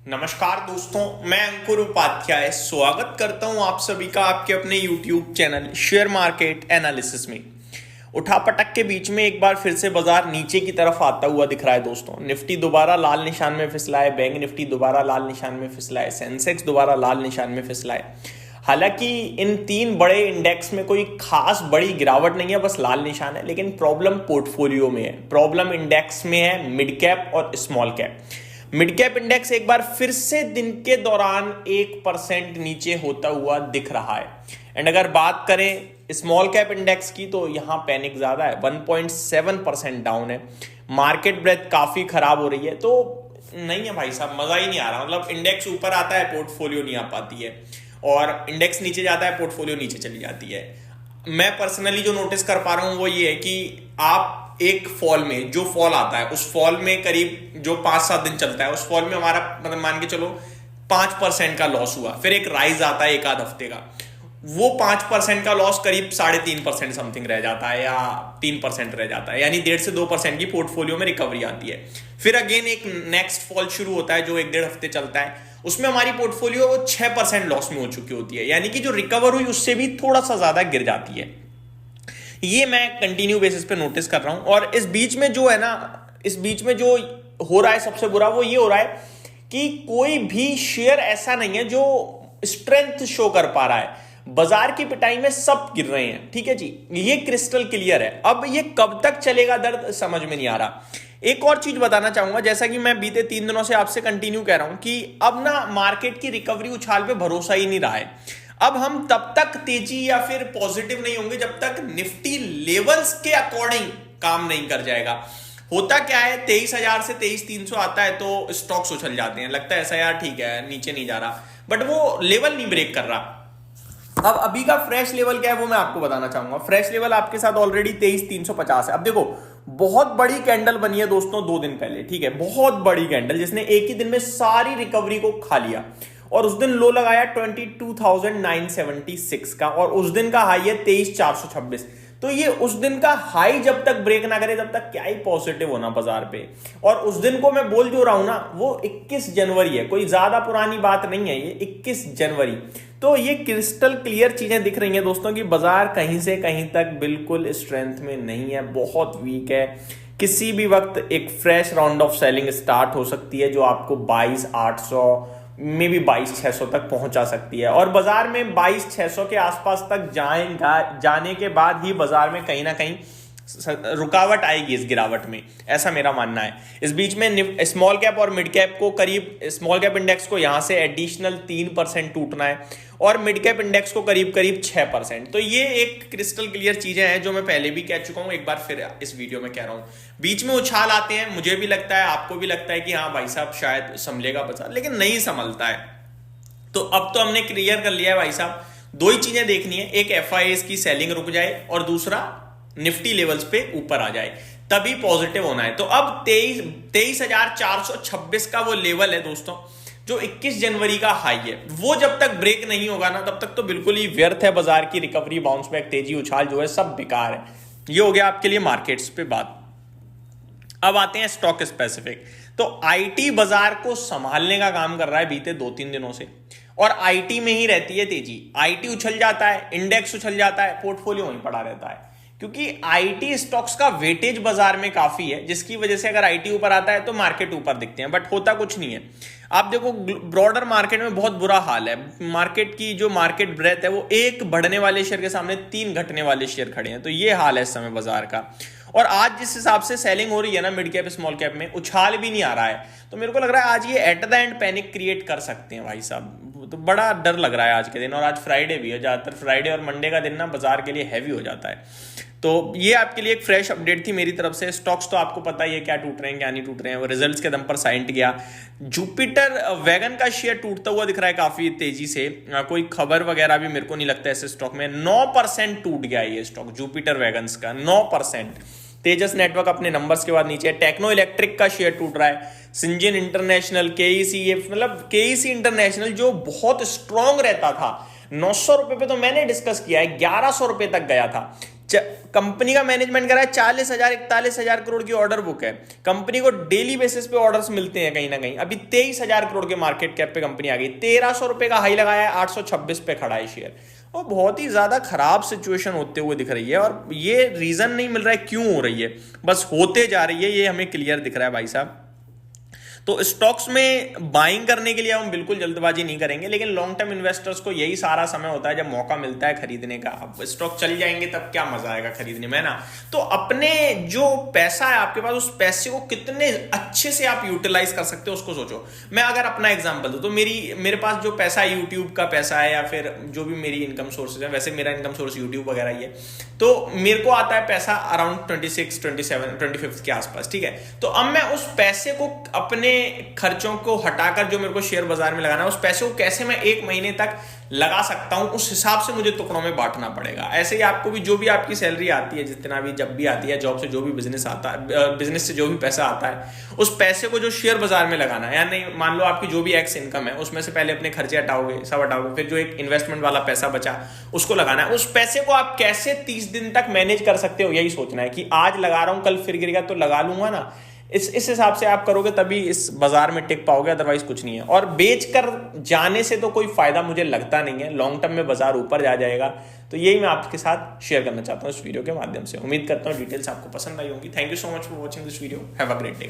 नमस्कार दोस्तों, मैं अंकुर उपाध्याय स्वागत करता हूं आप सभी का आपके अपने YouTube channel share market analysis में। उठापटक के बीच में एक बार फिर से बाजार नीचे की तरफ आता हुआ दिख रहा है दोस्तों। निफ्टी दोबारा लाल निशान में फिसला है, बैंक निफ्टी दोबारा लाल निशान में फिसला है, सेंसेक्स दोबारा लाल निशान में फिसला है। हालांकि इन तीन बड़े इंडेक्स में कोई खास बड़ी गिरावट नहीं है, बस लाल निशान है। लेकिन प्रॉब्लम पोर्टफोलियो में है, प्रॉब्लम इंडेक्स में है, मिड कैप और small cap. Mid cap index एक बार फिर से दिन के दौरान 1% नीचे होता हुआ दिख रहा है। एंड अगर बात करें स्मॉल कैप इंडेक्स की तो यहां पैनिक ज्यादा है, 1.7% डाउन है। मार्केट ब्रेथ काफी खराब हो रही है। तो नहीं है भाई साहब, मजा ही नहीं आ रहा। मतलब इंडेक्स ऊपर आता है, पोर्टफोलियो नहीं आ पाती है, और इंडेक्स नीचे जाता है, पोर्टफोलियो नीचे चली जाती है। मैं पर्सनली जो नोटिस कर पा रहा हूं वो ये है कि आप एक फॉल में, जो फॉल आता है उस फॉल में करीब जो 5-7 दिन चलता है, उस फॉल में हमारा मतलब मान के चलो 5% का लॉस हुआ। फिर एक राइज आता है एक आध हफ्ते का, वो 5% का लॉस करीब 3.5% समथिंग रह जाता है या 3% रह जाता है, यानी 1.5 से 2% की पोर्टफोलियो में रिकवरी आती है। फिर अगेन एक नेक्स्ट फॉल शुरू होता है जो 1-1.5 हफ्ते चलता है, उसमें हमारी पोर्टफोलियो 6% लॉस में हो चुकी होती है, यानी कि जो रिकवर हुई उससे भी थोड़ा सा ज्यादा गिर जाती है। ये मैं कंटिन्यू बेसिस पे नोटिस कर रहा हूं। और इस बीच में जो है ना, इस बीच में जो हो रहा है सबसे बुरा वो ये हो रहा है कि कोई भी शेयर ऐसा नहीं है जो स्ट्रेंथ शो कर पा रहा है। बाजार की पिटाई में सब गिर रहे हैं, ठीक है जी, ये क्रिस्टल क्लियर है। अब ये कब तक चलेगा दर्द समझ में नहीं आ रहा। एक और चीज बताना चाहूंगा, जैसा कि मैं बीते 3 दिनों से आपसे कंटिन्यू कह रहा हूं कि अब ना मार्केट की रिकवरी उछाल पे भरोसा ही नहीं रहा है। अब हम तब तक तेजी या फिर पॉजिटिव नहीं होंगे जब तक निफ्टी लेवल्स के अकॉर्डिंग काम नहीं कर जाएगा। होता क्या है, 23,000 से 23,300 आता है तो स्टॉक्स उछल जाते हैं, लगता है ऐसा यार ठीक है नीचे नहीं जा रहा, बट वो लेवल नहीं ब्रेक कर रहा। अब अभी का फ्रेश लेवल क्या है वो मैं आपको बताना चाहूंगा। फ्रेश लेवल आपके साथ ऑलरेडी 23,350 है। अब देखो, बहुत बड़ी कैंडल बनी है दोस्तों 2 दिन पहले, ठीक है, बहुत बड़ी कैंडल जिसने एक ही दिन में सारी रिकवरी को खा लिया। और उस दिन लो लगाया 22,976 का, और उस दिन का हाई है 23,426। तो ये उस दिन का हाई जब तक ब्रेक ना करे तब तक क्या ही पॉजिटिव होना बाजार पे। और उस दिन को मैं बोल जो रहा हूं ना, वो 21 जनवरी है, कोई ज्यादा पुरानी बात नहीं है, ये 21 जनवरी। तो ये क्रिस्टल क्लियर चीजें दिख रही हैं दोस्तों कि बाजार कहीं से कहीं तक बिल्कुल स्ट्रेंथ में नहीं है, बहुत वीक है। किसी भी वक्त एक fresh round of selling start हो सकती है जो आपको 22,800 में भी 22,600 तक पहुंचा सकती है। और बाजार में 22,600 के आसपास तक जाने के बाद ही बाजार में कहीं ना कहीं रुकावट आएगी इस गिरावट में, ऐसा मेरा मानना है। इस बीच में स्मॉल कैप और मिड कैप को करीब, स्मॉल कैप इंडेक्स को यहां से एडिशनल 3% टूटना है और मिड कैप इंडेक्स को करीब करीब 6%। तो ये एक क्रिस्टल क्लियर चीजें हैं जो मैं पहले भी कह चुका हूं, एक बार फिर इस वीडियो में कह रहा हूं। बीच में उछाल आते हैं, मुझे भी लगता है, आपको भी लगता है कि हाँ भाई साहब शायद संभलेगा बाजार, लेकिन नहीं संभलता है। तो अब तो हमने क्लियर कर लिया है भाई साहब, 2 ही चीजें देखनी है, एक एफआईएस की सेलिंग रुक जाए और दूसरा निफ्टी लेवल्स पे ऊपर आ जाए, तभी पॉजिटिव होना है। तो अब 23,426 का वो लेवल है दोस्तों जो 21 जनवरी का हाई है, वो जब तक ब्रेक नहीं होगा ना तब तक तो बिल्कुल ही व्यर्थ है बाजार की रिकवरी, बाउंस बैक, तेजी, उछाल जो है सब बेकार है। ये हो गया आपके लिए मार्केट्स पे बात। अब आते हैं स्टॉक स्पेसिफिक। तो आईटी बाजार को संभालने का काम कर रहा है बीते 2-3 दिनों से, और आईटी में ही रहती है तेजी। आईटी उछल जाता है, इंडेक्स उछल जाता है, पोर्टफोलियो वहीं पड़ा रहता है, क्योंकि आईटी स्टॉक्स का वेटेज बाजार में काफी है, जिसकी वजह से अगर आईटी ऊपर आता है तो मार्केट ऊपर दिखते हैं, बट होता कुछ नहीं है। आप देखो ब्रॉडर मार्केट में बहुत बुरा हाल है। मार्केट की जो मार्केट ब्रेथ है वो एक बढ़ने वाले शेयर के सामने 3 घटने वाले शेयर खड़े हैं। तो ये हाल है इस समय बाजार का। और आज जिस हिसाब से सेलिंग हो रही है ना मिड कैप स्मॉल कैप में, उछाल भी नहीं आ रहा है, तो मेरे को लग रहा है आज ये at the end panic create कर सकते हैं भाई साहब। तो बड़ा डर लग रहा है आज के दिन, और आज फ्राइडे भी है, ज्यादातर फ्राइडे और मंडे का दिन ना बाजार के लिए हैवी हो जाता है। तो ये आपके लिए एक फ्रेश अपडेट थी मेरी तरफ से। स्टॉक्स तो आपको पता ही है क्या टूट रहे हैं क्या नहीं टूट रहे हैं, वो रिजल्ट्स के दम पर साइंट गया। जुपिटर वैगन का शेयर टूटता हुआ दिख रहा है काफी तेजी से, कोई खबर वगैरह भी मेरे को नहीं लगता ऐसे स्टॉक में। 9% टूट गया ये स्टॉक जुपिटर वैगन्स का, 9%। तेजस नेटवर्क अपने नंबर्स के बाद नीचे है। टेक्नो इलेक्ट्रिक का शेयर टूट रहा है। सिंजिन इंटरनेशनल, केईसी, ये मतलब केईसी इंटरनेशनल जो बहुत स्ट्रॉन्ग रहता था, 900 रुपए पे तो मैंने डिस्कस किया है, 1100 रुपए तक गया था। कंपनी का मैनेजमेंट करा है 40,000 41,000 करोड़ की ऑर्डर बुक है। कंपनी को डेली बेसिस पे ऑर्डर्स मिलते हैं कहीं ना कहीं। अभी 23,000 करोड़ के मार्केट कैप पे कंपनी आ गई, 1,300 रुपए का हाई लगाया है, 826 पे खड़ा है शेयर। और बहुत ही ज्यादा खराब सिचुएशन होते हुए दिख रही है, और ये रीजन नहीं मिल रहा है क्यों हो रही है, बस होते जा रही है, ये हमें क्लियर दिख रहा है भाई साहब। तो स्टॉक्स में बाइंग करने के लिए हम बिल्कुल जल्दबाजी नहीं करेंगे, लेकिन लॉन्ग टर्म इन्वेस्टर्स को यही सारा समय होता है जब मौका मिलता है खरीदने का। अब स्टॉक चल जाएंगे तब क्या मजा आएगा खरीदने में ना। तो अपने जो पैसा है आपके पास, उस पैसे को कितने अच्छे से आप यूटिलाइज कर सकते हो उसको सोचो। मैं अगर अपना एग्जांपल दूं तो मेरे पास जो पैसा है यूट्यूब का पैसा है, या फिर जो भी मेरी इनकम सोर्सेज है, वैसे मेरा इनकम सोर्स यूट्यूब वगैरह ही है, तो मेरे को आता है पैसा अराउंड 26, 27, 25 के आसपास, ठीक है। तो अब मैं उस पैसे को अपने खर्चों को हटाकर जो मेरे को शेयर बाजार में लगाना है, उस पैसे को कैसे मैं 1 महीने तक लगा सकता हूं, उस हिसाब से मुझे टुकड़ों में बांटना पड़ेगा। ऐसे ही आपको भी जो भी आपकी सैलरी आती है, जितना भी जब भी आती है जॉब से, जो भी बिजनेस आता है, बिजनेस से जो भी पैसा आता है, उस पैसे को जो शेयर बाजार में लगाना है, यानी मान लो आपकी जो भी एक्स इनकम है उसमें से पहले अपने खर्चे हटाओगे, सब हटाओगे, फिर जो एक इन्वेस्टमेंट वाला पैसा बचा उसको लगाना है। उस पैसे को आप कैसे 30 दिन तक मैनेज कर सकते हो, यही सोचना है कि आज लगा रहा हूं, कल फिर गिरेगा तो लगा लूंगा ना। इस हिसाब से आप करोगे तभी इस बाजार में टिक पाओगे, अदरवाइज कुछ नहीं है। और बेच कर जाने से तो कोई फायदा मुझे लगता नहीं है, लॉन्ग टर्म में बाजार ऊपर जा जाएगा। तो यही मैं आपके साथ शेयर करना चाहता हूं इस वीडियो के माध्यम से। उम्मीद करता हूं डिटेल्स आपको पसंद आई होंगी। Thank you so much for watching this video. Have a great day.